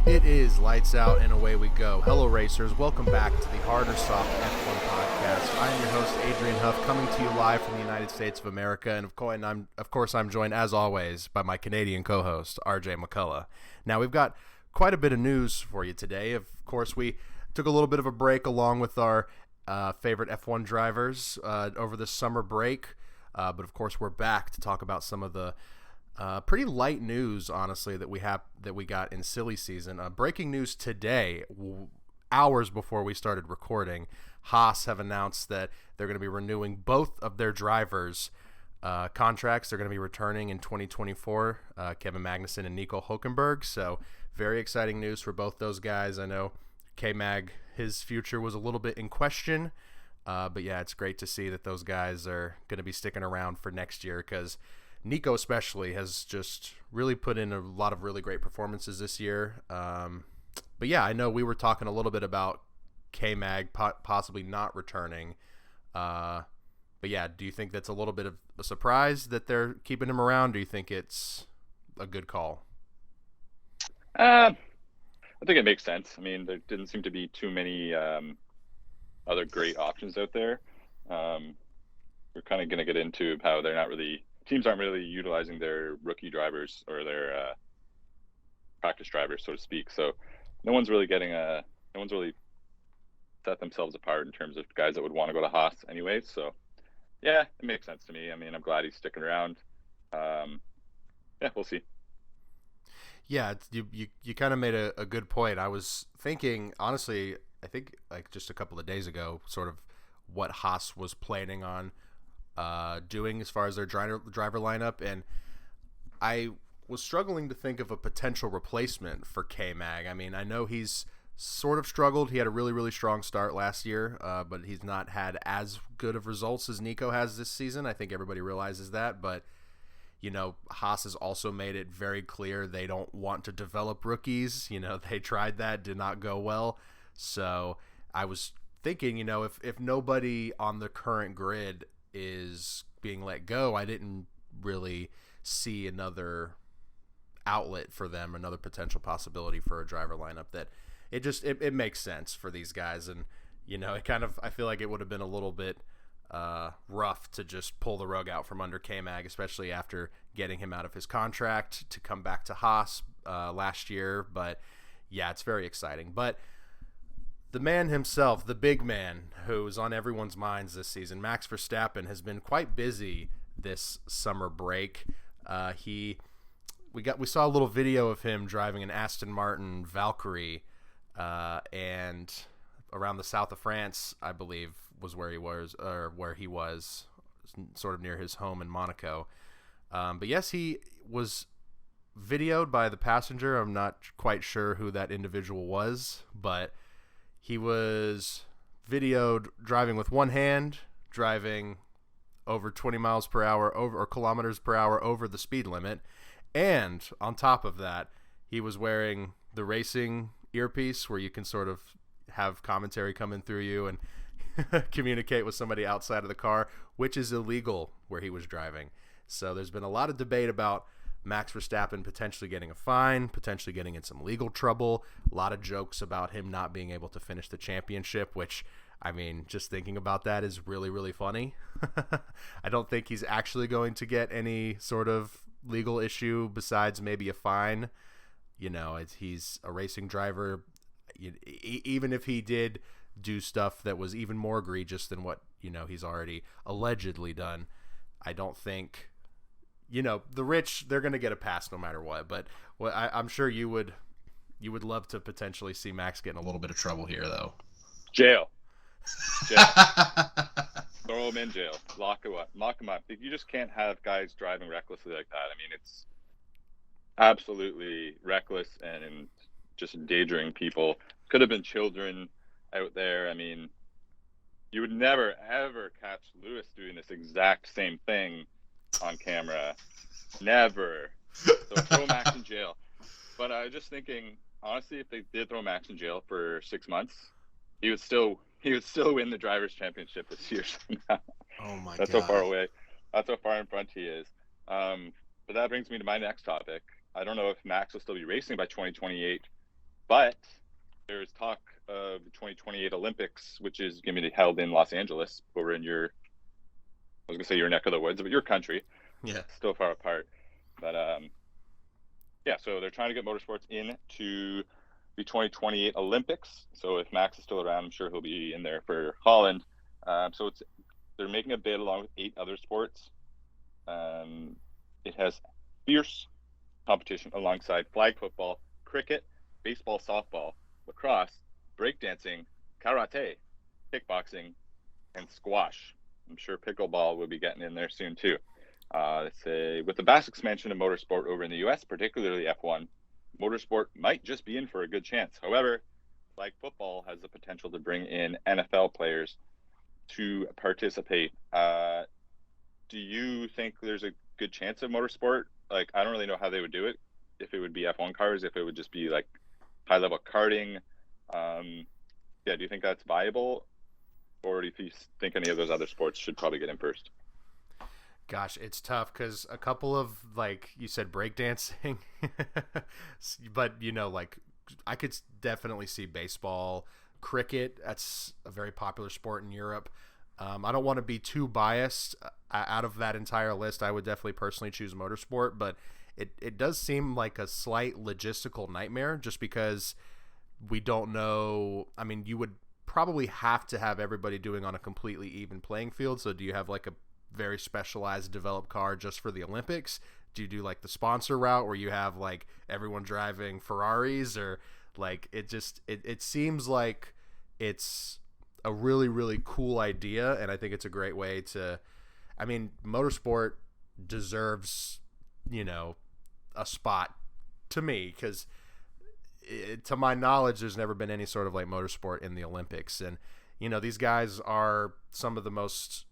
It is lights out and away we go. Hello racers, welcome back to the Hard or Soft F1 podcast. I am your host Adrian Huff, coming to you live from the United States of America, and of course I'm joined as always by my Canadian co-host RJ McCullough. Now we've got quite a bit of news for you today. Of course, we took a little bit of a break along with our favorite F1 drivers over the summer break, but of course we're back to talk about some of the pretty light news, honestly, that we got in silly season. Breaking news today, hours before we started recording, Haas have announced that they're going to be renewing both of their drivers' contracts. They're going to be returning in 2024, Kevin Magnussen and Nico Hülkenberg. So very exciting news for both those guys. I know K-Mag, his future was a little bit in question, but yeah, it's great to see that those guys are going to be sticking around for next year, because Nico especially has just really put in a lot of really great performances this year. But yeah, I know we were talking a little bit about K-Mag possibly not returning. But yeah, do you think that's a little bit of a surprise that they're keeping him around? Do you think it's a good call? I think it makes sense. I mean, there didn't seem to be too many other great options out there. We're kind of going to get into how teams aren't really utilizing their rookie drivers or their practice drivers, so to speak. So no one's really set themselves apart in terms of guys that would want to go to Haas anyways. So yeah, it makes sense to me. I mean, I'm glad he's sticking around. Yeah, we'll see. Yeah, you kind of made a good point. I was thinking, honestly, I think like just a couple of days ago, sort of what Haas was planning on doing as far as their driver lineup, and I was struggling to think of a potential replacement for K-Mag. I mean, I know he's sort of struggled. He had a really, really strong start last year, but he's not had as good of results as Nico has this season. I think everybody realizes that, but you know, Haas has also made it very clear they don't want to develop rookies. You know, they tried that, did not go well. So I was thinking, you know, if nobody on the current grid is being let go, I didn't really see another outlet for them, another potential possibility for a driver lineup that it makes sense for these guys. And, you know, I feel like it would have been a little bit rough to just pull the rug out from under K-Mag, especially after getting him out of his contract to come back to Haas last year. But yeah, it's very exciting. But the man himself, the big man who's on everyone's minds this season, Max Verstappen, has been quite busy this summer break. We saw a little video of him driving an Aston Martin Valkyrie, and around the south of France, I believe, was where he was, sort of near his home in Monaco. But yes, he was videoed by the passenger. I'm not quite sure who that individual was, but he was videoed driving with one hand, driving over 20 miles per hour or kilometers per hour over the speed limit. And on top of that, he was wearing the racing earpiece where you can sort of have commentary coming through you and communicate with somebody outside of the car, which is illegal where he was driving. So there's been a lot of debate about Max Verstappen potentially getting a fine, potentially getting in some legal trouble. A lot of jokes about him not being able to finish the championship, which, I mean, just thinking about that is really, really funny. I don't think he's actually going to get any sort of legal issue besides maybe a fine. You know, he's a racing driver. Even if he did do stuff that was even more egregious than what, you know, he's already allegedly done, I don't think, you know, the rich, they're going to get a pass no matter what. But I'm sure you would love to potentially see Max get in a little bit of trouble here, though. Jail. Throw him in jail. Lock him up. You just can't have guys driving recklessly like that. I mean, it's absolutely reckless and just endangering people. Could have been children out there. I mean, you would never, ever catch Lewis doing this exact same thing on camera. Never. So throw Max in jail. But I was just thinking, honestly, if they did throw Max in jail for 6 months, he would still win the drivers' championship this year somehow. Oh That's God. so far away. That's how far in front he is. But that brings me to my next topic. I don't know if Max will still be racing by 2028, but there's talk of the 2028 Olympics, which is going to be held in Los Angeles, over in your, I was going to say your neck of the woods, but your country. Yeah. Still far apart. But yeah, so they're trying to get motorsports into the 2028 Olympics. So if Max is still around, I'm sure he'll be in there for Holland. So they're making a bid along with 8 other sports. It has fierce competition alongside flag football, cricket, baseball, softball, lacrosse, breakdancing, karate, kickboxing, and squash. I'm sure pickleball will be getting in there soon too. Let's say with the vast expansion of motorsport over in the U.S., particularly F1, motorsport might just be in for a good chance. However, flag football has the potential to bring in NFL players to participate. Do you think there's a good chance of motorsport? Like, I don't really know how they would do it. If it would be F1 cars, if it would just be like high-level karting. Yeah, do you think that's viable? Or do you think any of those other sports should probably get in first? Gosh, it's tough because a couple of, like you said, breakdancing, but like I could definitely see baseball, cricket. That's a very popular sport in Europe. I don't want to be too biased. Out of that entire list, I would definitely personally choose motorsport, but it does seem like a slight logistical nightmare just because we don't know. I mean, you would probably have to have everybody doing on a completely even playing field. So do you have like a very specialized developed car just for the Olympics? Do you do like the sponsor route where you have like everyone driving Ferraris, or like it seems like it's a really, really cool idea. And I think it's a great way to, I mean, motorsport deserves, a spot to me because to my knowledge, there's never been any sort of like motorsport in the Olympics. And, these guys are some of the most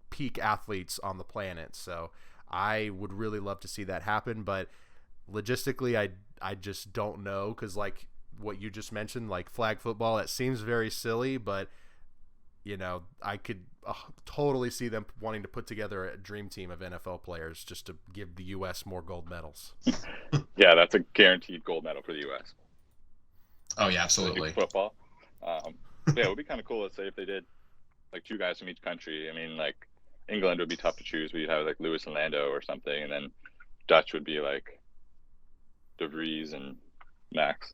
peak athletes on the planet. So I would really love to see that happen. But logistically, I just don't know because like what you just mentioned, like flag football, it seems very silly, but, I could totally see them wanting to put together a dream team of NFL players just to give the U.S. more gold medals. Yeah, that's a guaranteed gold medal for the U.S. Oh, yeah, absolutely. Football. Yeah, it would be kind of cool, let's say, if they did like 2 guys from each country. I mean, like England would be tough to choose, but you'd have like Lewis and Lando or something, and then Dutch would be like De Vries and Max.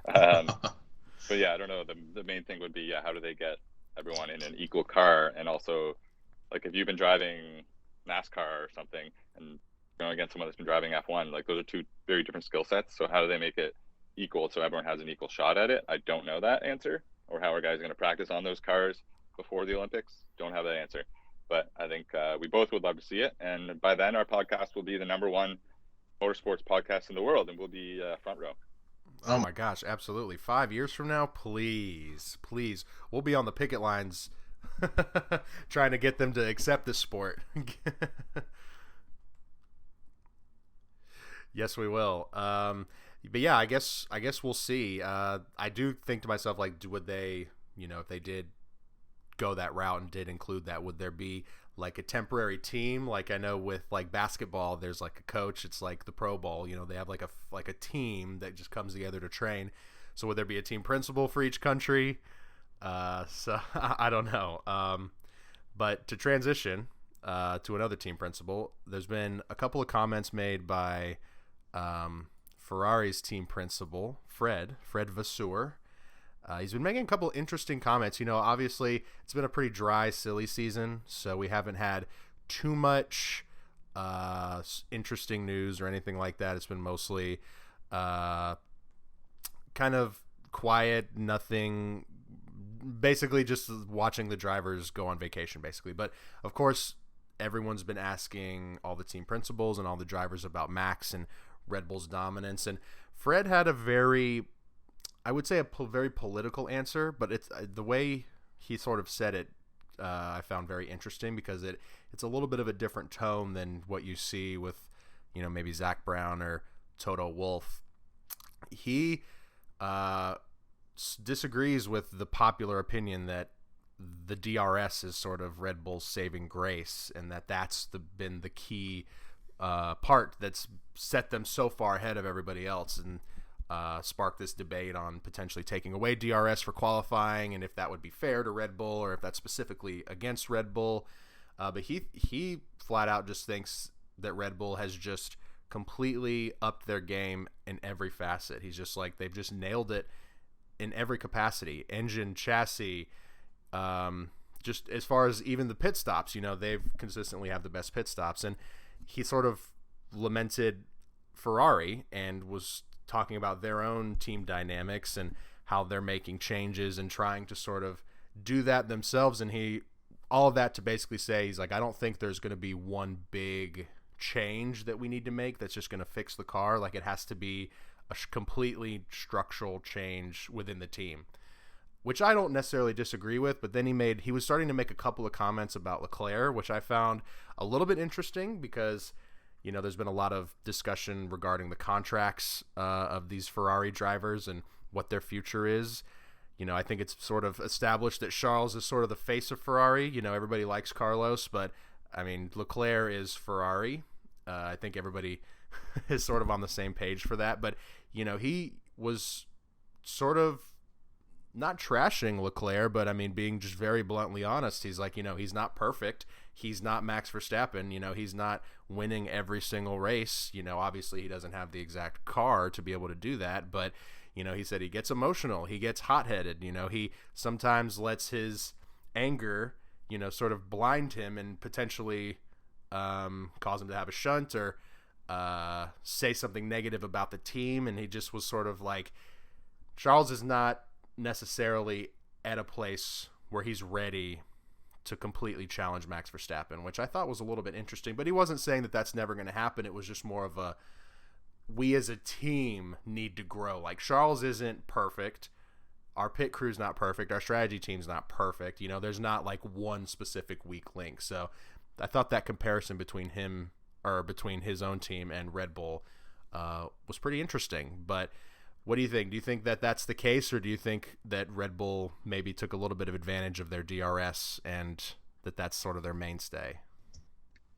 But yeah, I don't know. The main thing would be, how do they get everyone in an equal car? And also, like if you've been driving NASCAR or something and against someone that's been driving F1, like those are 2 very different skill sets. So how do they make it equal so everyone has an equal shot at it? I don't know that answer. Or how are guys going to practice on those cars before the Olympics? Don't have that answer. But I think we both would love to see it. And by then, our podcast will be the #1 motorsports podcast in the world, and we'll be front row. Oh my gosh, absolutely. 5 years from now, please, we'll be on the picket lines trying to get them to accept this sport. Yes, we will. But yeah, I guess we'll see. I do think to myself, like, would they, if they did go that route and did include that, would there be like a temporary team? Like I know with like basketball, there's like a coach. It's like the Pro Bowl. They have like a team that just comes together to train. So would there be a team principal for each country? So I don't know. But to transition to another team principal, there's been a couple of comments made by Ferrari's team principal, Fred Vasseur. He's been making a couple interesting comments. Obviously it's been a pretty dry, silly season, so we haven't had too much interesting news or anything like that. It's been mostly kind of quiet, nothing, basically just watching the drivers go on vacation, basically. But of course, everyone's been asking all the team principals and all the drivers about Max and Red Bull's dominance. And Fred had a very, I would say a very political answer, but it's the way he sort of said it. I found very interesting because it's a little bit of a different tone than what you see with, maybe Zach Brown or Toto Wolff. He disagrees with the popular opinion that the DRS is sort of Red Bull's saving grace, and that's been the key part that's set them so far ahead of everybody else, and sparked this debate on potentially taking away DRS for qualifying, and if that would be fair to Red Bull or if that's specifically against Red Bull. But he flat out just thinks that Red Bull has just completely upped their game in every facet. He's just like, they've just nailed it in every capacity, engine, chassis, just as far as even the pit stops, they've consistently have the best pit stops. And he sort of lamented Ferrari and was talking about their own team dynamics and how they're making changes and trying to sort of do that themselves. And all of that to basically say, he's like, I don't think there's going to be one big change that we need to make that's just going to fix the car. Like, it has to be a completely structural change within the team, which I don't necessarily disagree with. But then he was starting to make a couple of comments about Leclerc, which I found a little bit interesting because, there's been a lot of discussion regarding the contracts of these Ferrari drivers and what their future is. I think it's sort of established that Charles is sort of the face of Ferrari. Everybody likes Carlos, but I mean, Leclerc is Ferrari. I think everybody is sort of on the same page for that. But, he was sort of not trashing Leclerc, but I mean, being just very bluntly honest. He's like, he's not perfect. He's not Max Verstappen. He's not winning every single race. Obviously he doesn't have the exact car to be able to do that, but he said he gets emotional, he gets hot-headed, he sometimes lets his anger, sort of blind him and potentially cause him to have a shunt or say something negative about the team. And he just was sort of like, Charles is not necessarily at a place where he's ready to completely challenge Max Verstappen, which I thought was a little bit interesting. But he wasn't saying that that's never going to happen. It was just more of a, we as a team need to grow. Like, Charles isn't perfect. Our pit crew's not perfect. Our strategy team's not perfect. There's not like one specific weak link. So I thought that comparison between him, or between his own team and Red Bull, was pretty interesting. But what do you think? Do you think that that's the case, or do you think that Red Bull maybe took a little bit of advantage of their DRS and that that's sort of their mainstay?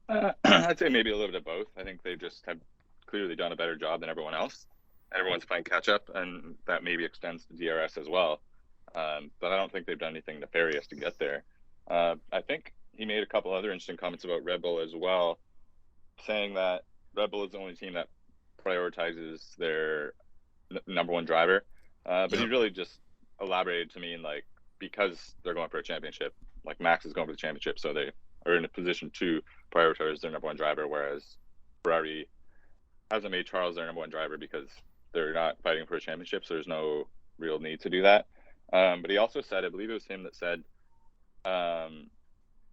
I'd say maybe a little bit of both. I think they just have clearly done a better job than everyone else. Everyone's playing catch up, and that maybe extends to DRS as well. But I don't think they've done anything nefarious to get there. I think he made a couple other interesting comments about Red Bull as well, saying that Red Bull is the only team that prioritizes their number one driver. But he really just elaborated to me, like, because they're going for a championship, like Max is going for the championship, so they are in a position to prioritize their number one driver, whereas Ferrari hasn't made Charles their number one driver because they're not fighting for a championship, so there's no real need to do that. But he also said, I believe it was him that said,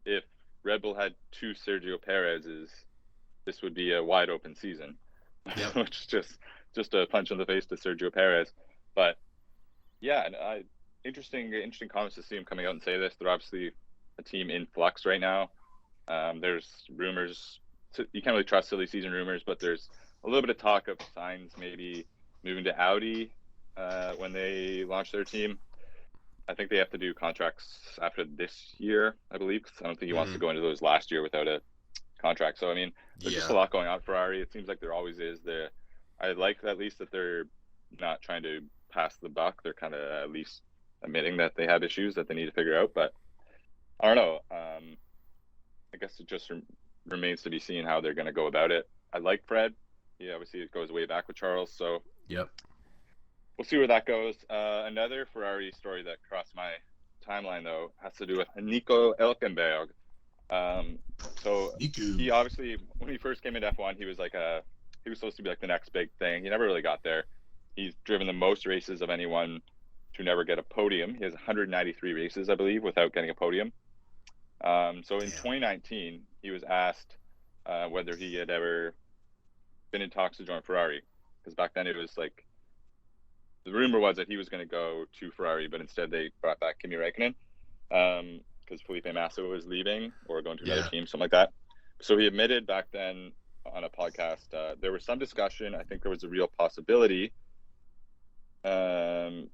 if Red Bull had two Sergio Perez's, this would be a wide open season. Yep. Which is just a punch in the face to Sergio Perez. But yeah, and interesting comments to see him coming out and say this. They're obviously a team in flux right now. There's rumors. You can't really trust silly season rumors, but there's a little bit of talk of Sainz maybe moving to Audi when they launch their team. I think they have to do contracts after this year, I believe, because I don't think he wants to go into those last year without a contract. So, I mean, there's just a lot going on for Ferrari. It seems like there always is. I like at least that they're not trying to pass the buck. They're kind of at least admitting that they have issues that they need to figure out. But I don't know. I guess it just remains to be seen how they're going to go about it. I like Fred. Yeah, obviously it goes way back with Charles. So yep, we'll see where that goes. Another Ferrari story that crossed my timeline, though, has to do with Nico Hülkenberg. So he obviously, when he first came into F1, he was supposed to be like the next big thing. He never really got there. He's driven the most races of anyone to never get a podium. He has 193 races, I believe, without getting a podium. So in 2019, he was asked whether he had ever been in talks to join Ferrari, because back then it was like the rumor was that he was going to go to Ferrari, but instead they brought back Kimi Räikkönen because Felipe Massa was leaving or going to another team, something like that. So he admitted back then on a podcast there was some discussion. I think there was a real possibility. But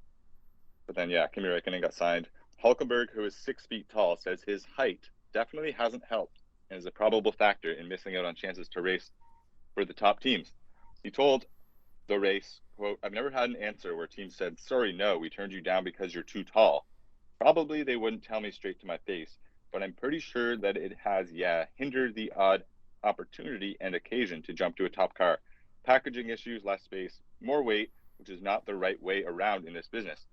then, Kimi Räikkönen got signed. Hülkenberg, who is 6 feet tall, says his height definitely hasn't helped and is a probable factor in missing out on chances to race for the top teams. He told the race, quote, "I've never had an answer where teams said, 'Sorry, no, we turned you down because you're too tall.' Probably they wouldn't tell me straight to my face, but I'm pretty sure that it has, hindered the odd opportunity and occasion to jump to a top car. Packaging issues, less space, more weight, which is not the right way around in this business."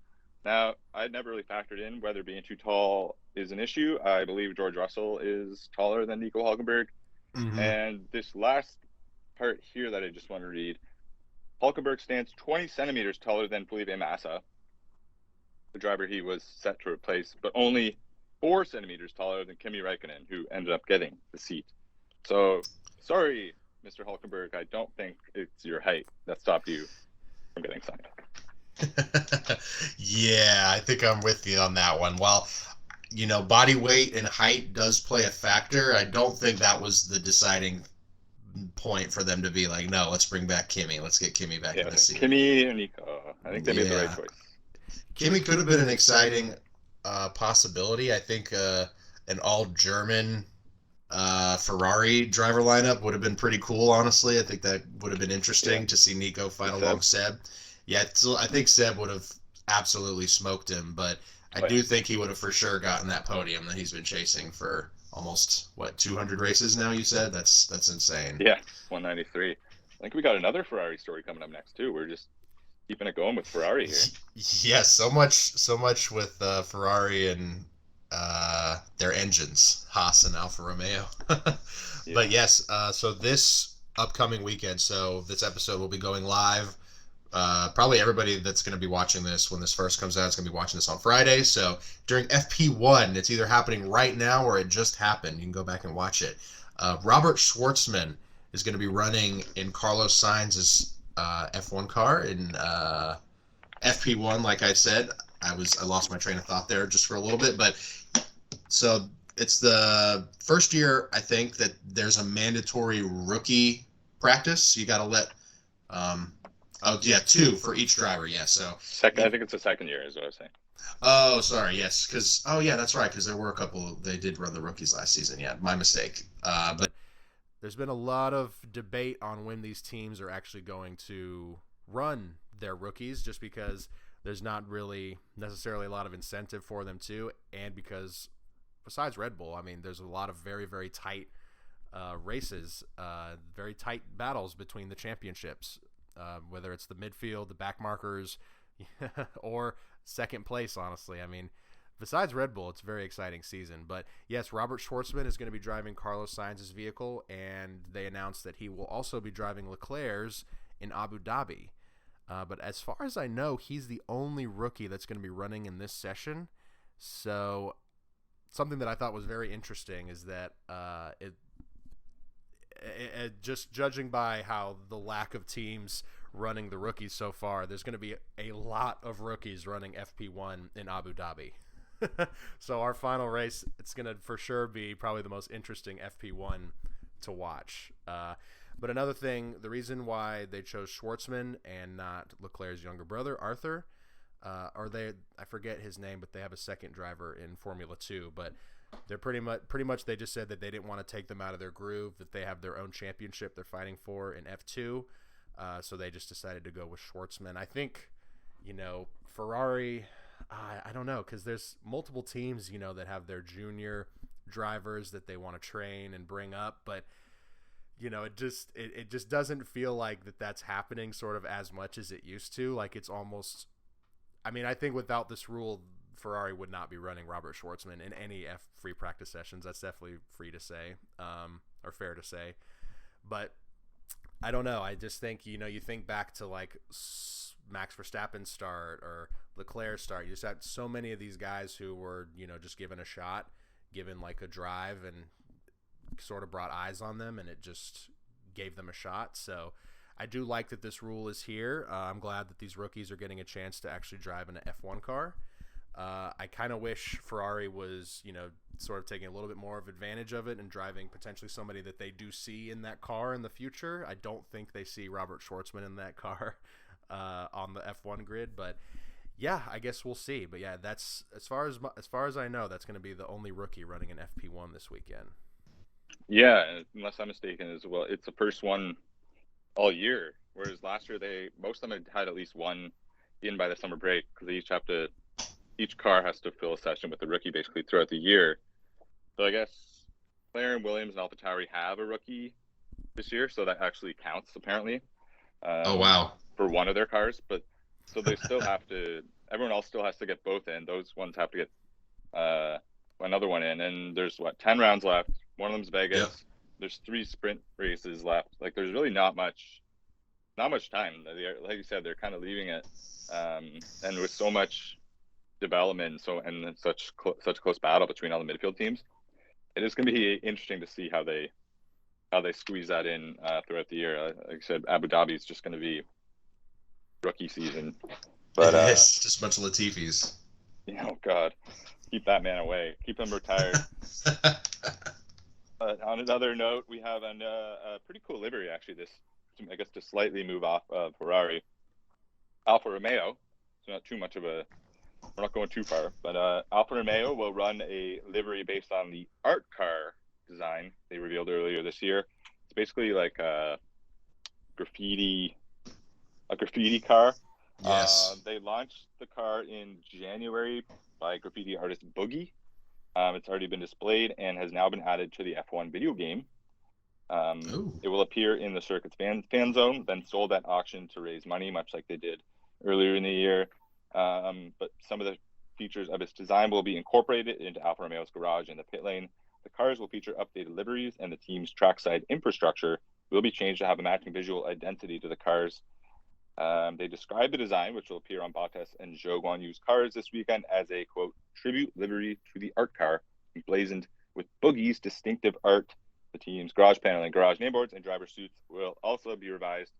Now, I'd never really factored in whether being too tall is an issue. I believe George Russell is taller than Nico Hulkenberg. Mm-hmm. And this last part here that I just want to read, Hulkenberg stands 20 centimeters taller than Felipe Massa, the driver he was set to replace, but only 4 centimeters taller than Kimi Räikkönen, who ended up getting the seat. So, sorry, Mr. Hulkenberg, I don't think it's your height that stopped you from getting signed. Yeah, I think I'm with you on that one. While, body weight and height does play a factor, I don't think that was the deciding point for them to be like, no, let's bring back Kimi. Let's get Kimi back in the seat. Kimi and Nico, I think they made the right choice. Kimi could have been an exciting possibility. I think an all-German Ferrari driver lineup would have been pretty cool, honestly. I think that would have been interesting to see Nico fight along Seb. Yeah, so I think Seb would have absolutely smoked him, but I do think he would have for sure gotten that podium that he's been chasing for almost, 200 races now, you said? That's insane. Yeah, 193. I think we got another Ferrari story coming up next, too. We're just keeping it going with Ferrari here. Yeah, so much with Ferrari and their engines, Haas and Alfa Romeo. But yes, so this upcoming weekend, so this episode will be going live. Probably everybody that's going to be watching this when this first comes out is going to be watching this on Friday. So during FP1, it's either happening right now or it just happened. You can go back and watch it. Robert Schwartzman is going to be running in Carlos Sainz's F1 car in FP1. Like I said, I lost my train of thought there just for a little bit, but so it's the first year I think that there's a mandatory rookie practice. You got to let 2 for each driver. Yeah, so I think it's the second year is what I was saying. Oh, sorry. Yes, because that's right. Because there were a couple. They did run the rookies last season. Yeah, my mistake. But there's been a lot of debate on when these teams are actually going to run their rookies, just because there's not really necessarily a lot of incentive for them to, and because besides Red Bull, I mean, there's a lot of very, very tight races, very tight battles between the championships. Whether it's the midfield, the back markers, or second place, honestly. I mean, besides Red Bull, it's a very exciting season. But yes, Robert Schwartzman is going to be driving Carlos Sainz's vehicle, and they announced that he will also be driving Leclerc's in Abu Dhabi. But as far as I know, he's the only rookie that's going to be running in this session. So something that I thought was very interesting is that just judging by how the lack of teams running the rookies so far, there's going to be a lot of rookies running FP1 in Abu Dhabi. So our final race, it's going to for sure be probably the most interesting FP1 to watch. But another thing, the reason why they chose Schwartzman and not Leclerc's younger brother, Arthur, I forget his name, but they have a second driver in Formula 2, but they're pretty much they just said that they didn't want to take them out of their groove, that they have their own championship they're fighting for in F2, so they just decided to go with Schwartzman. I think, Ferrari, I don't know, because there's multiple teams, that have their junior drivers that they want to train and bring up, but it just doesn't feel like that's happening sort of as much as it used to. Like, it's almost, I mean, I think without this rule, Ferrari would not be running Robert Schwartzman in any free practice sessions. That's definitely free to say, or fair to say. But I don't know. I just think, you think back to like Max Verstappen's start or Leclerc's start. You just had so many of these guys who were, just given a shot, given like a drive, and sort of brought eyes on them, and it just gave them a shot. So I do like that this rule is here. I'm glad that these rookies are getting a chance to actually drive in an F1 car. I kind of wish Ferrari was, sort of taking a little bit more of advantage of it and driving potentially somebody that they do see in that car in the future. I don't think they see Robert Schwartzman in that car on the F1 grid, but yeah, I guess we'll see. But yeah, that's as far as I know, that's going to be the only rookie running an FP1 this weekend. Yeah, unless I'm mistaken as well, it's the first one all year. Whereas last year, most of them had at least one in by the summer break, because each car has to fill a session with a rookie basically throughout the year. So I guess McLaren, Williams, and AlphaTauri have a rookie this year, so that actually counts apparently. Oh wow! For one of their cars, but so they still have to. Everyone else still has to get both in. Those ones have to get another one in, and there's 10 rounds left. One of them's Vegas. Yep. There's 3 sprint races left. Like, there's really not much time. Like you said, they're kind of leaving it, and with so much development, and such close battle between all the midfield teams, it is going to be interesting to see how they squeeze that in throughout the year. Like I said, Abu Dhabi is just going to be rookie season. But it is just a bunch of Latifis. Oh God, keep that man away. Keep him retired. But on another note, we have a pretty cool livery actually. I guess to slightly move off of Ferrari, Alfa Romeo. So not too much of a. We're not going too far, but Alfa Romeo will run a livery based on the art car design they revealed earlier this year. It's basically like a graffiti car. Yes. They launched the car in January by graffiti artist Boogie. It's already been displayed and has now been added to the F1 video game. It will appear in the circuit's fan zone, then sold at auction to raise money, much like they did earlier in the year. But some of the features of its design will be incorporated into Alfa Romeo's garage in the pit lane. The cars will feature updated liveries, and the team's trackside infrastructure will be changed to have a matching visual identity to the cars. They describe the design, which will appear on Bottas and Zhou Guanyu's cars this weekend, as a, quote, tribute livery to the art car, emblazoned with Boogie's distinctive art. The team's garage paneling, garage nameboards, and driver suits will also be revised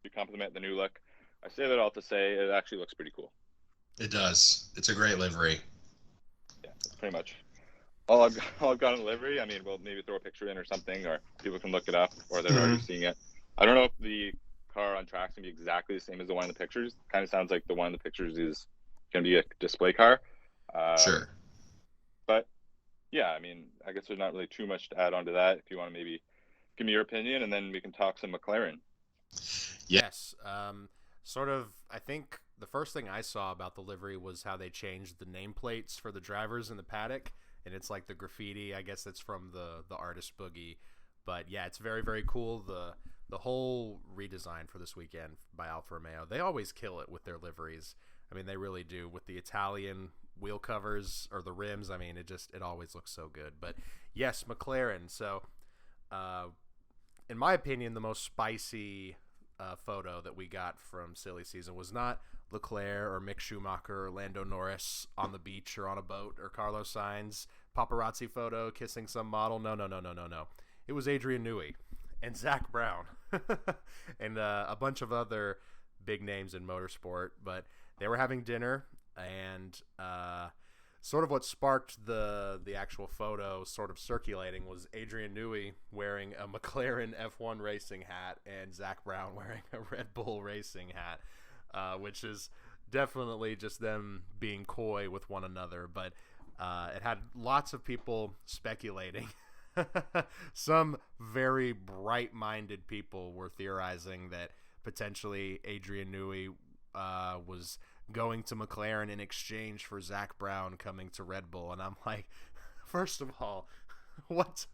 to complement the new look. I say that all to say it actually looks pretty cool. It does. It's a great livery. Yeah, that's pretty much all I've got in livery. I mean, we'll maybe throw a picture in or something, or people can look it up, or they're already seeing it. I don't know if the car on track's gonna be exactly the same as the one in the pictures. Kind of sounds like the one in the pictures is gonna be a display car. Sure. But yeah, I mean, I guess there's not really too much to add on to that. If you want to maybe give me your opinion, and then we can talk some McLaren. Yes. Sort of, I think the first thing I saw about the livery was how they changed the nameplates for the drivers in the paddock, and it's like the graffiti. I guess that's from the artist Boogie. But yeah, it's very, very cool. The whole redesign for this weekend by Alfa Romeo, they always kill it with their liveries. I mean, they really do. With the Italian wheel covers or the rims, I mean, it always looks so good. But yes, McLaren. So, in my opinion, the most spicy photo that we got from silly season was not Leclerc or Mick Schumacher or Lando Norris on the beach or on a boat, or Carlos Sainz paparazzi photo kissing some model. No. It was Adrian Newey and Zach Brown and a bunch of other big names in motorsport. But they were having dinner, and sort of what sparked the actual photo sort of circulating was Adrian Newey wearing a McLaren F1 racing hat and Zach Brown wearing a Red Bull racing hat, which is definitely just them being coy with one another. But it had lots of people speculating. Some very bright-minded people were theorizing that potentially Adrian Newey was going to McLaren in exchange for Zach Brown coming to Red Bull. And I'm like, first of all, what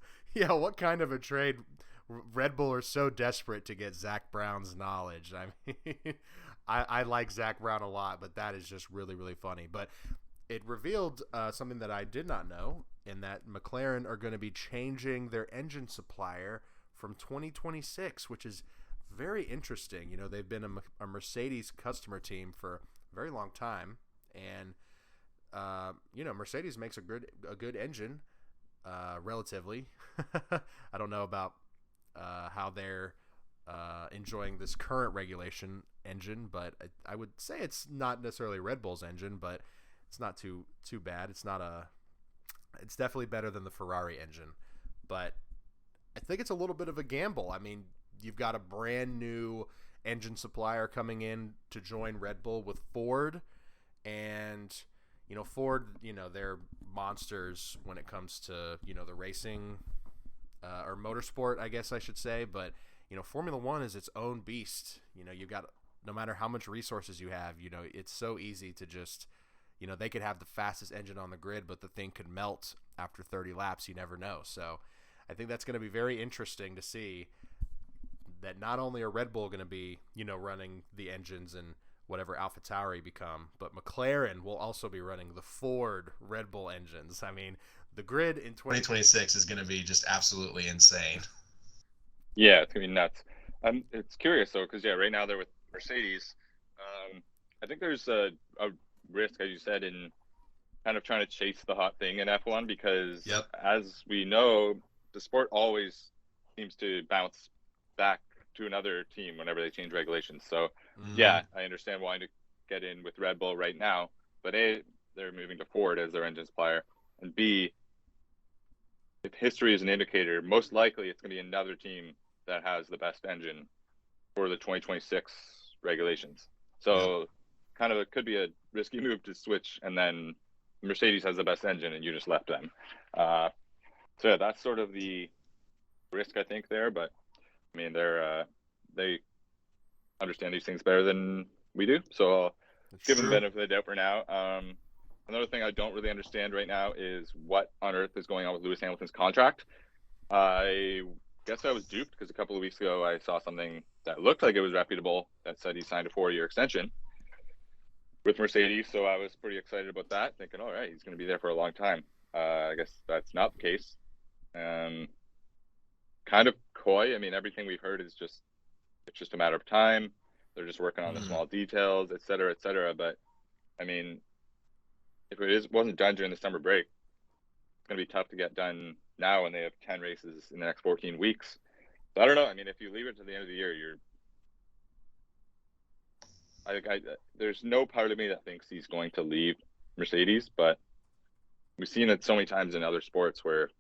kind of a trade? Red Bull are so desperate to get Zach Brown's knowledge. I mean, I like Zach Brown a lot, but that is just really, really funny. But it revealed something that I did not know, in that McLaren are going to be changing their engine supplier from 2026, which is very interesting. You know, they've been a Mercedes customer team for a very long time, and you know, Mercedes makes a good engine, relatively. I don't know about how they're enjoying this current regulation engine, but I would say it's not necessarily Red Bull's engine, but it's not too bad. It's definitely better than the Ferrari engine, but I think it's a little bit of a gamble. I mean, you've got a brand new engine supplier coming in to join Red Bull with Ford, and you know, Ford, you know, they're monsters when it comes to, you know, the racing or motorsport, I guess I should say. But Formula One is its own beast. You've got, no matter how much resources you have, it's so easy to just, they could have the fastest engine on the grid, but the thing could melt after 30 laps. You never know. So I think that's going to be very interesting to see that not only are Red Bull going to be, running the engines and whatever AlphaTauri become, but McLaren will also be running the Ford Red Bull engines. I mean, the grid in 2026 is going to be just absolutely insane. Yeah, it's going to be nuts. It's curious, though, because, right now they're with Mercedes. I think there's a risk, as you said, in kind of trying to chase the hot thing in F1 because, as we know, the sport always seems to bounce back to another team whenever they change regulations. So, I understand wanting to get in with Red Bull right now, but A, they're moving to Ford as their engine supplier, and B, if history is an indicator, most likely it's going to be another team that has the best engine for the 2026 regulations. So kind of it could be a risky move to switch, and then Mercedes has the best engine and you just left them. So that's sort of the risk, I think, there. But I mean, they understand these things better than we do. So I'll give them the benefit of the doubt for now. Another thing I don't really understand right now is what on earth is going on with Lewis Hamilton's contract. I guess I was duped because a couple of weeks ago I saw something that looked like it was reputable that said he signed a 4-year extension with Mercedes. So I was pretty excited about that, thinking, all right, he's going to be there for a long time. I guess that's not the case. Kind of coy. I mean, everything we've heard is it's just a matter of time. They're just working on the small details, et cetera, et cetera. But I mean, if it wasn't done during the summer break, it's going to be tough to get done now when they have 10 races in the next 14 weeks. So I don't know. I mean, if you leave it to the end of the year, there's no part of me that thinks he's going to leave Mercedes, but we've seen it so many times in other sports where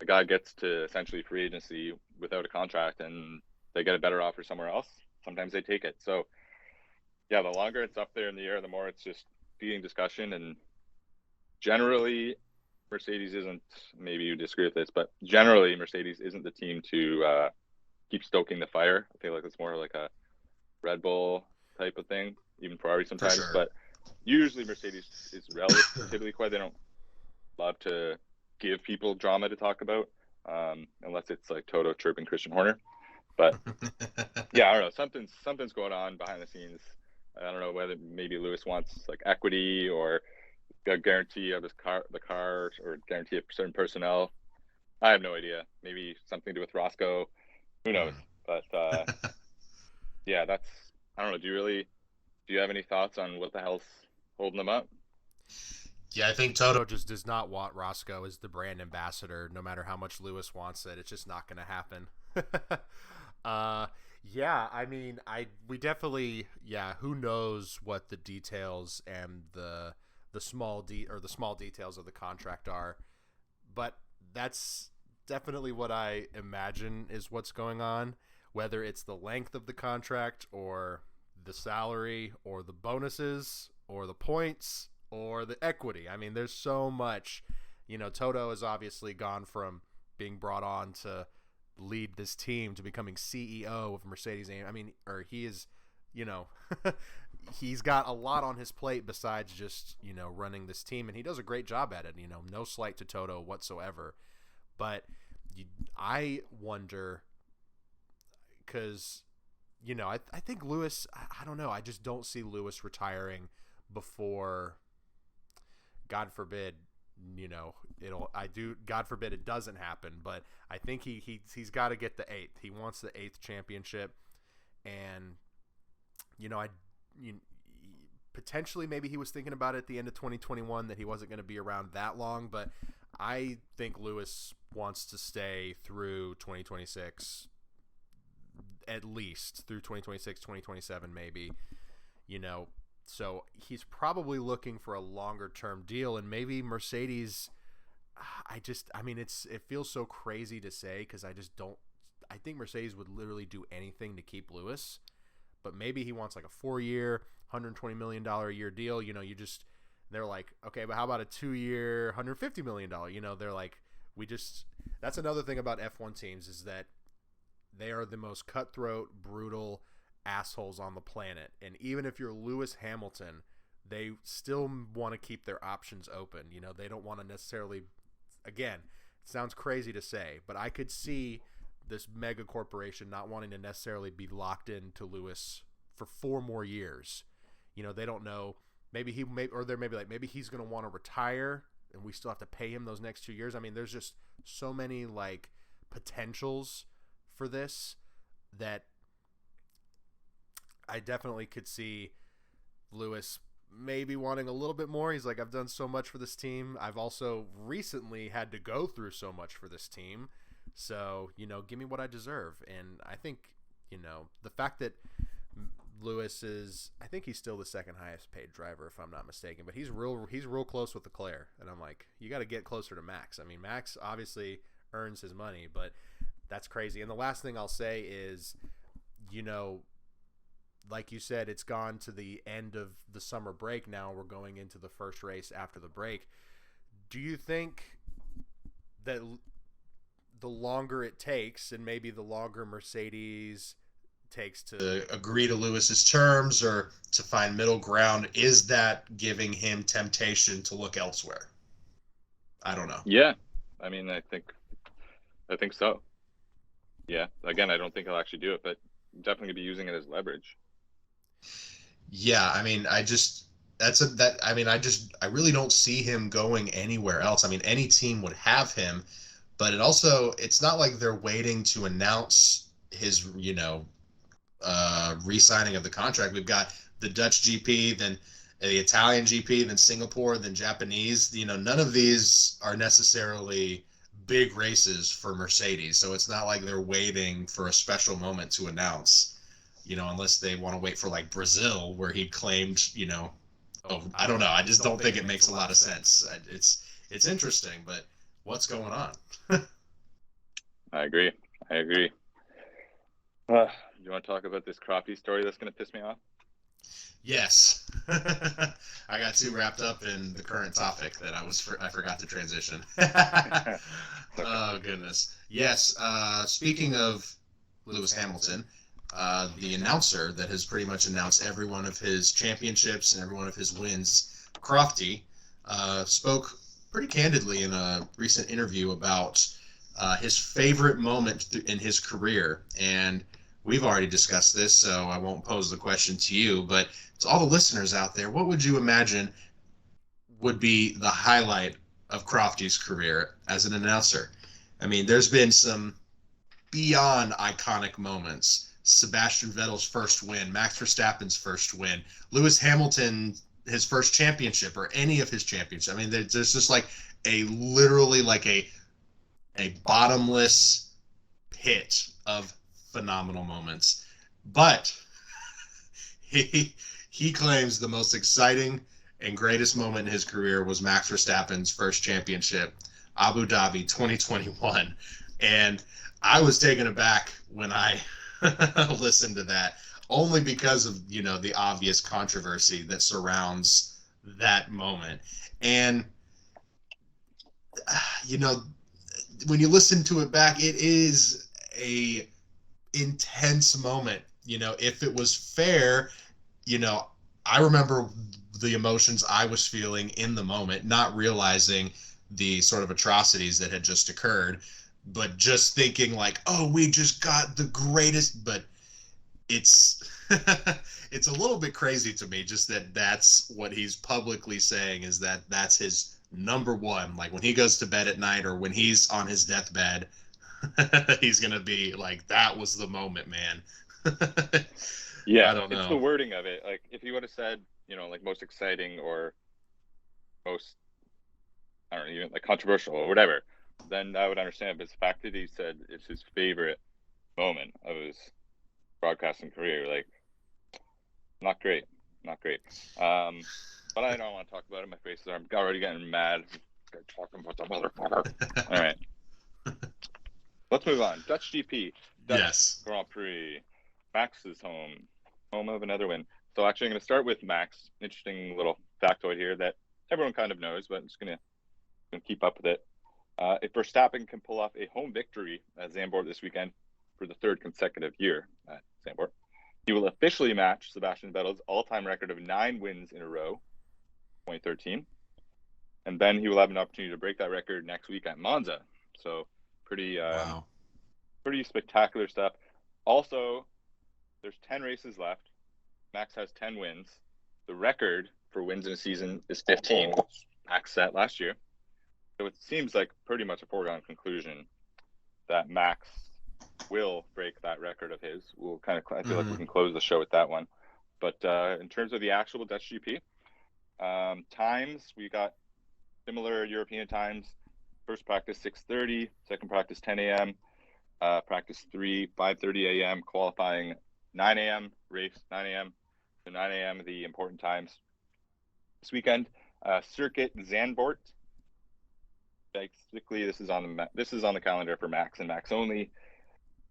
a guy gets to essentially free agency without a contract and they get a better offer somewhere else. Sometimes they take it. So the longer it's up there in the air, the more it's just feeding discussion. And generally Mercedes isn't, maybe you disagree with this, but generally Mercedes isn't the team to keep stoking the fire. I feel like it's more like a Red Bull type of thing, even Ferrari sometimes. But usually Mercedes is relatively quiet. They don't love to give people drama to talk about, unless it's like Toto chirping Christian Horner. But I don't know. Something's going on behind the scenes. I don't know whether maybe Lewis wants like equity or a guarantee of the car, or guarantee of certain personnel. I have no idea. Maybe something to do with Roscoe. Who knows? But that's, I don't know. Do you have any thoughts on what the hell's holding them up? Yeah, I think Toto just does not want Roscoe as the brand ambassador, no matter how much Lewis wants it. It's just not going to happen. I mean, we definitely, who knows what the details and the small details of the contract are, but that's definitely what I imagine is what's going on, whether it's the length of the contract or the salary or the bonuses or the points or the equity. I mean, there's so much. Toto has obviously gone from being brought on to lead this team to becoming CEO of Mercedes. I mean, or he is, he's got a lot on his plate besides just, running this team, and he does a great job at it. No slight to Toto whatsoever. But I wonder, because, I think Lewis, I don't know. I just don't see Lewis retiring before, God forbid, God forbid it doesn't happen, but I think he's got to get the 8th. He wants the 8th championship. And, potentially maybe he was thinking about it at the end of 2021 that he wasn't going to be around that long, but I think Lewis wants to stay through 2026, at least through 2026, 2027, maybe, so he's probably looking for a longer term deal, and maybe Mercedes, it feels so crazy to say, because I think Mercedes would literally do anything to keep Lewis, but maybe he wants like a 4-year, $120 million a year deal. They're like, okay, but how about a 2-year, $150 million? They're like, that's another thing about F1 teams is that they are the most cutthroat, brutal assholes on the planet. And even if you're Lewis Hamilton, they still want to keep their options open. You know, they don't want to necessarily, again, it sounds crazy to say, but I could see this mega corporation not wanting to necessarily be locked into Lewis for 4 more years. You know, they don't know. Maybe they're maybe like, maybe he's going to want to retire and we still have to pay him those next 2 years. I mean, there's just so many like potentials for this that I definitely could see Lewis maybe wanting a little bit more. He's like, I've done so much for this team. I've also recently had to go through so much for this team. So, you know, give me what I deserve. And I think, you know, the fact that Lewis is, I think he's still the second highest paid driver, if I'm not mistaken, but he's real close with Leclerc. And I'm like, you got to get closer to Max. I mean, Max obviously earns his money, but that's crazy. And the last thing I'll say is, you know, like you said, it's gone to the end of the summer break now. We're going into the first race after the break. Do you think that the longer it takes, and maybe the longer Mercedes takes to agree to Lewis's terms or to find middle ground, is that giving him temptation to look elsewhere? I don't know. Yeah. I mean, I think so. Yeah. Again, I don't think he'll actually do it, but definitely be using it as leverage. Yeah, I mean, I really don't see him going anywhere else. I mean, any team would have him, but it's not like they're waiting to announce his, you know, re-signing of the contract. We've got the Dutch GP, then the Italian GP, then Singapore, then Japanese. You know, none of these are necessarily big races for Mercedes, so it's not like they're waiting for a special moment to announce. You know, unless they want to wait for like Brazil, where he claimed, you know, I don't know. I just don't think it makes a lot of sense. It's interesting, but what's going on? I agree. You want to talk about this Crofty story that's going to piss me off? Yes. I got too wrapped up in the current topic that I forgot to transition. Oh, goodness. Yes. Speaking of Lewis Hamilton, the announcer that has pretty much announced every one of his championships and every one of his wins, Crofty, spoke pretty candidly in a recent interview about his favorite moment in his career. And we've already discussed this, so I won't pose the question to you, but to all the listeners out there, what would you imagine would be the highlight of Crofty's career as an announcer? I mean, there's been some beyond iconic moments. Sebastian Vettel's first win, Max Verstappen's first win, Lewis Hamilton, his first championship, or any of his championships. I mean, there's just like literally like a bottomless pit of phenomenal moments. But he claims the most exciting and greatest moment in his career was Max Verstappen's first championship, Abu Dhabi 2021. And I was taken aback when I listened to that, only because of, you know, the obvious controversy that surrounds that moment. And, you know, when you listen to it back, it is a intense moment. You know, if it was fair, you know, I remember the emotions I was feeling in the moment, not realizing the sort of atrocities that had just occurred, but just thinking like, oh, we just got the greatest. But it's it's a little bit crazy to me just that's what he's publicly saying, is that's his number one. Like when he goes to bed at night or when he's on his deathbed, he's gonna be like, that was the moment, man. Yeah, I don't know. It's the wording of it. Like if he would have said, you know, like most exciting or most, I don't know, even like controversial or whatever, then I would understand. But it's the fact that he said it's his favorite moment of his broadcasting career, like, not great. But I don't want to talk about it. My face is I'm already getting mad. Talking about the motherfucker. All right. Let's move on. Dutch GP. Dutch Yes. Grand Prix. Max is home of another win. So actually, I'm going to start with Max. Interesting little factoid here that everyone kind of knows, but I'm just going to keep up with it. If Verstappen can pull off a home victory at Zandvoort this weekend, for the third consecutive year at Zandvoort. He will officially match Sebastian Vettel's all-time record of 9 wins in a row, 2013. And then he will have an opportunity to break that record next week at Monza. So pretty spectacular stuff. Also, there's 10 races left. Max has 10 wins. The record for wins in a season is 15, which Max set last year. So it seems like pretty much a foregone conclusion that Max will break that record of his. We'll kind of, I feel like we can close the show with that one. But in terms of the actual Dutch GP, times, we got similar European times. First practice 6:30, second practice 10 a.m., practice 3, 5:30 a.m., qualifying 9 a.m., race 9 a.m. So 9 a.m. the important times this weekend. Circuit Zandvoort. Basically, this is on the calendar for Max and Max only,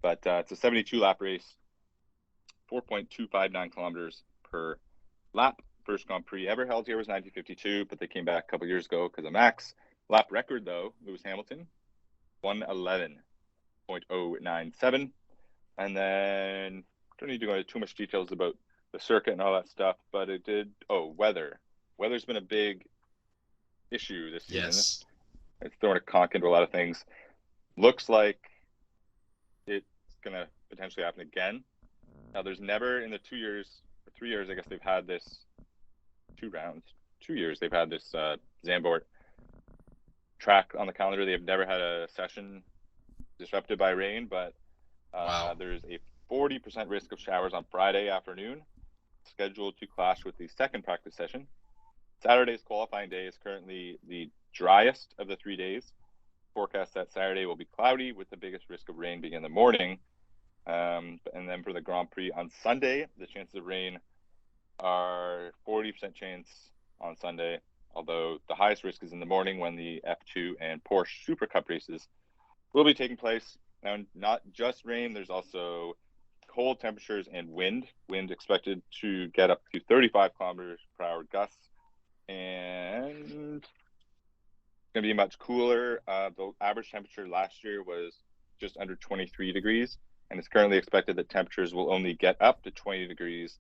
but it's a 72-lap race, 4.259 kilometers per lap. First Grand Prix ever held here was 1952, but they came back a couple years ago because of Max. Lap record, though, Lewis Hamilton, 111.097. And then, don't need to go into too much details about the circuit and all that stuff, but it did, weather. Weather's been a big issue this season. Yes. It's throwing a conk into a lot of things. Looks like it's going to potentially happen again. Now, there's never in the 2 years, or 3 years, I guess they've had this 2 years, they've had this Zandvoort track on the calendar. They've never had a session disrupted by rain, but there's a 40% risk of showers on Friday afternoon, scheduled to clash with the second practice session. Saturday's qualifying day is currently the driest of the 3 days. Forecast that Saturday will be cloudy with the biggest risk of rain being in the morning. And then for the Grand Prix on Sunday, the chances of rain are 40% chance on Sunday, although the highest risk is in the morning when the F2 and Porsche Super Cup races will be taking place. Now, not just rain, there's also cold temperatures and wind. Wind expected to get up to 35 kilometers per hour gusts. And it's going to be much cooler. The average temperature last year was just under 23 degrees, and it's currently expected that temperatures will only get up to 20 degrees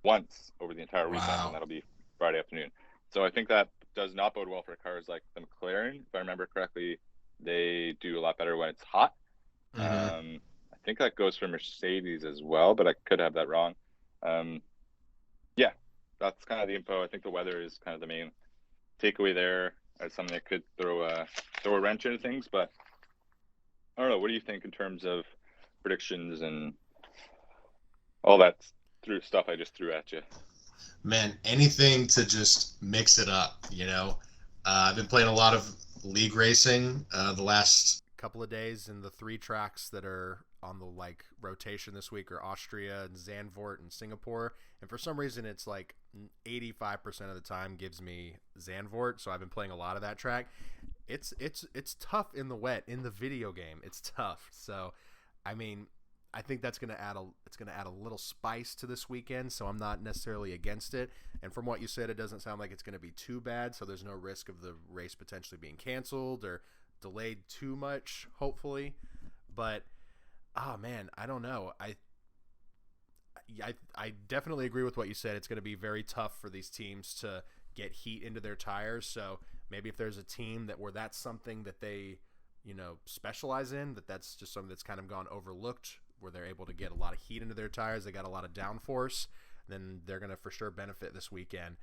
once over the entire weekend, and that'll be Friday afternoon. So I think that does not bode well for cars like the McLaren. If I remember correctly, they do a lot better when it's hot. I think that goes for Mercedes as well, but I could have that wrong. Yeah, that's kind of the info. I think the weather is kind of the main takeaway there as something that could throw a wrench into things. But I don't know. What do you think in terms of predictions and all that through stuff I just threw at you? Man, anything to just mix it up, I've been playing a lot of league racing the last couple of days, and the 3 tracks that are on the rotation this week are Austria and Zandvoort and Singapore, and for some reason it's 85% of the time gives me Zandvoort, so I've been playing a lot of that track. It's tough in the wet. In the video game, it's tough. So I mean, I think that's going to add a little spice to this weekend, so I'm not necessarily against it. And from what you said, it doesn't sound like it's going to be too bad, so there's no risk of the race potentially being canceled or delayed too much, hopefully. But man, I don't know. I definitely agree with what you said. It's going to be very tough for these teams to get heat into their tires. So maybe if there's a team where that's something that they, specialize in, that's just something that's kind of gone overlooked, where they're able to get a lot of heat into their tires, they got a lot of downforce, then they're going to for sure benefit this weekend.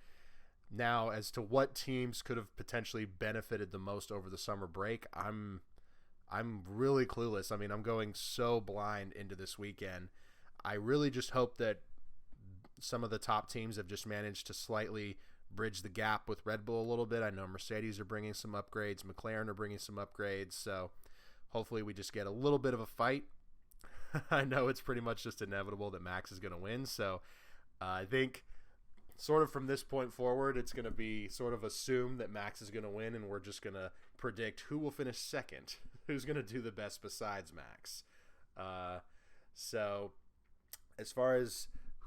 Now, as to what teams could have potentially benefited the most over the summer break, I'm really clueless. I mean, I'm going so blind into this weekend. I really just hope that some of the top teams have just managed to slightly bridge the gap with Red Bull a little bit. I know Mercedes are bringing some upgrades. McLaren are bringing some upgrades. So hopefully we just get a little bit of a fight. I know it's pretty much just inevitable that Max is going to win. So I think sort of from this point forward, it's going to be sort of assumed that Max is going to win, and we're just going to predict who will finish second, who's going to do the best besides Max. So as far as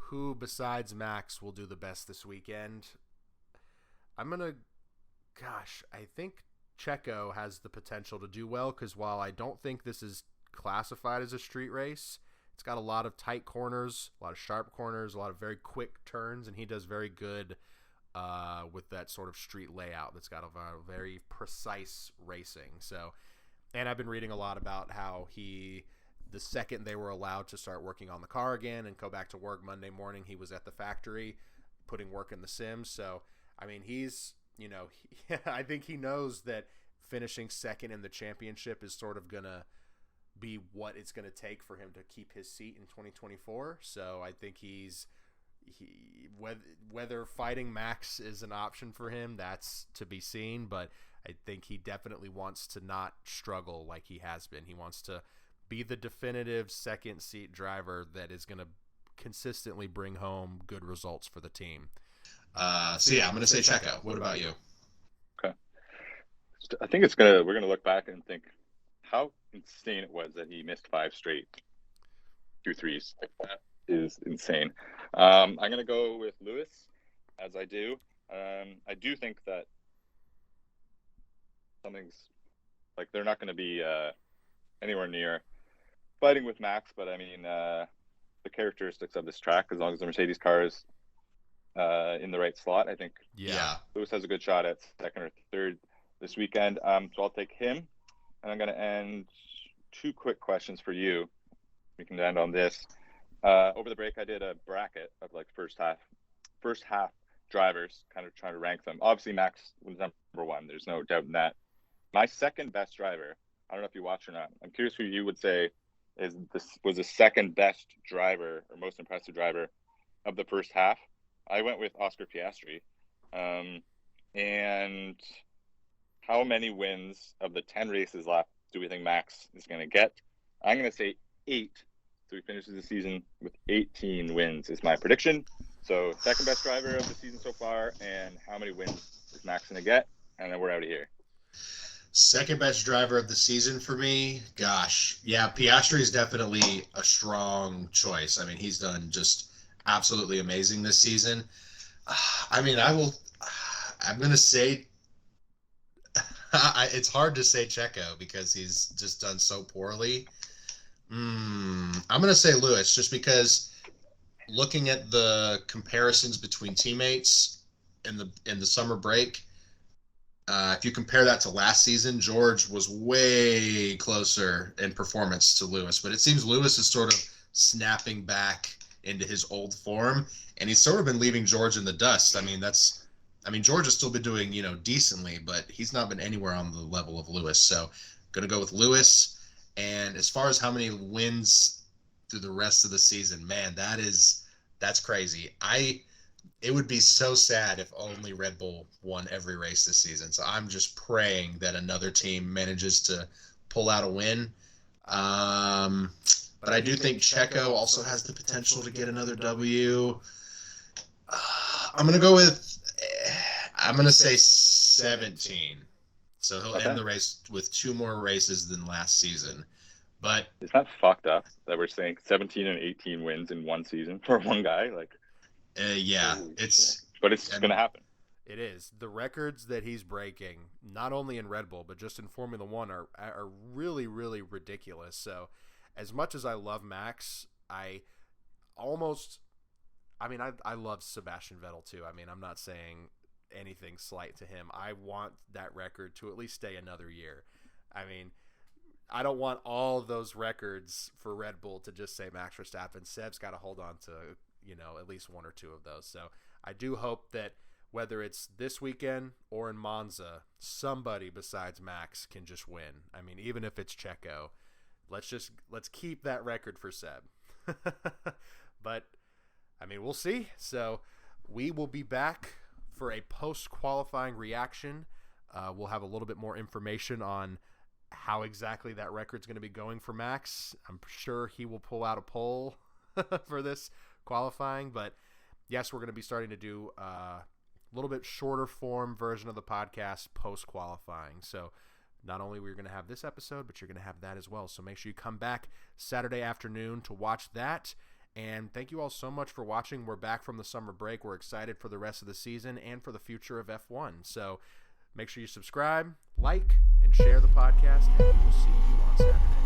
who besides Max will do the best this weekend, I think Checo has the potential to do well, because while I don't think this is classified as a street race. It's got a lot of tight corners, a lot of sharp corners, a lot of very quick turns, and he does very good with that sort of street layout that's got a very precise racing. So, and I've been reading a lot about how the second they were allowed to start working on the car again and go back to work Monday morning, he was at the factory putting work in the sims. So, I mean, he's, I think he knows that finishing second in the championship is sort of going to be what it's going to take for him to keep his seat in 2024. So I think whether fighting Max is an option for him, that's to be seen. But I think he definitely wants to not struggle like he has been. He wants to be the definitive second seat driver that is going to consistently bring home good results for the team. I'm going to say Checo. What about you? Okay. I think we're going to look back and think how insane it was that he missed 5 straight 2-3s. Like, that is insane. I'm going to go with Lewis, as I do. I do think that something's like they're not going to be anywhere near fighting with Max, but I mean, the characteristics of this track, as long as the Mercedes car is in the right slot, I think Lewis has a good shot at second or third this weekend. So I'll take him, and I'm going to end 2 quick questions for you. We can end on this. Over the break, I did a bracket of like first half drivers, kind of trying to rank them. Obviously, Max was number 1. There's no doubt in that. My second best driver, I don't know if you watched or not. I'm curious who you would say was the second best driver or most impressive driver of the first half. I went with Oscar Piastri. And how many wins of the 10 races left do we think Max is going to get? I'm going to say 8. So he finishes the season with 18 wins is my prediction. So second best driver of the season so far, and how many wins is Max going to get? And then we're out of here. Second best driver of the season for me, gosh. Yeah, Piastri is definitely a strong choice. I mean, he's done just absolutely amazing this season. I'm going to say, it's hard to say Checo because he's just done so poorly. I'm going to say Lewis, just because looking at the comparisons between teammates in the summer break, if you compare that to last season, George was way closer in performance to Lewis, but it seems Lewis is sort of snapping back into his old form, and he's sort of been leaving George in the dust. I mean, George has still been doing, decently, but he's not been anywhere on the level of Lewis. So, going to go with Lewis. And as far as how many wins through the rest of the season, man, that's crazy. It would be so sad if only Red Bull won every race this season. So I'm just praying that another team manages to pull out a win. But I do think Checo also has the potential to get another W. I'm going to say 17. So he'll end the race with 2 more races than last season. But it's not fucked up that we're saying 17 and 18 wins in one season for one guy. Like, but it's going to happen. It is. The records that he's breaking, not only in Red Bull, but just in Formula One, are really, really ridiculous. So as much as I love Max, I love Sebastian Vettel too. I mean, I'm not saying anything slight to him. I want that record to at least stay another year. I mean, I don't want all of those records for Red Bull to just say Max Verstappen. Seb's got to hold on to, at least 1 or 2 of those. So I do hope that whether it's this weekend or in Monza, somebody besides Max can just win. I mean, even if it's Checo, let's keep that record for Seb. But I mean, we'll see. So we will be back for a post-qualifying reaction. We'll have a little bit more information on how exactly that record's going to be going for Max. I'm sure he will pull out a poll for this qualifying, but yes, we're going to be starting to do a little bit shorter form version of the podcast post-qualifying. So not only we're going to have this episode, but you're going to have that as well. So make sure you come back Saturday afternoon to watch that. And thank you all so much for watching. We're back from the summer break. We're excited for the rest of the season and for the future of F1. So make sure you subscribe, like, and share the podcast, and we will see you on Saturday.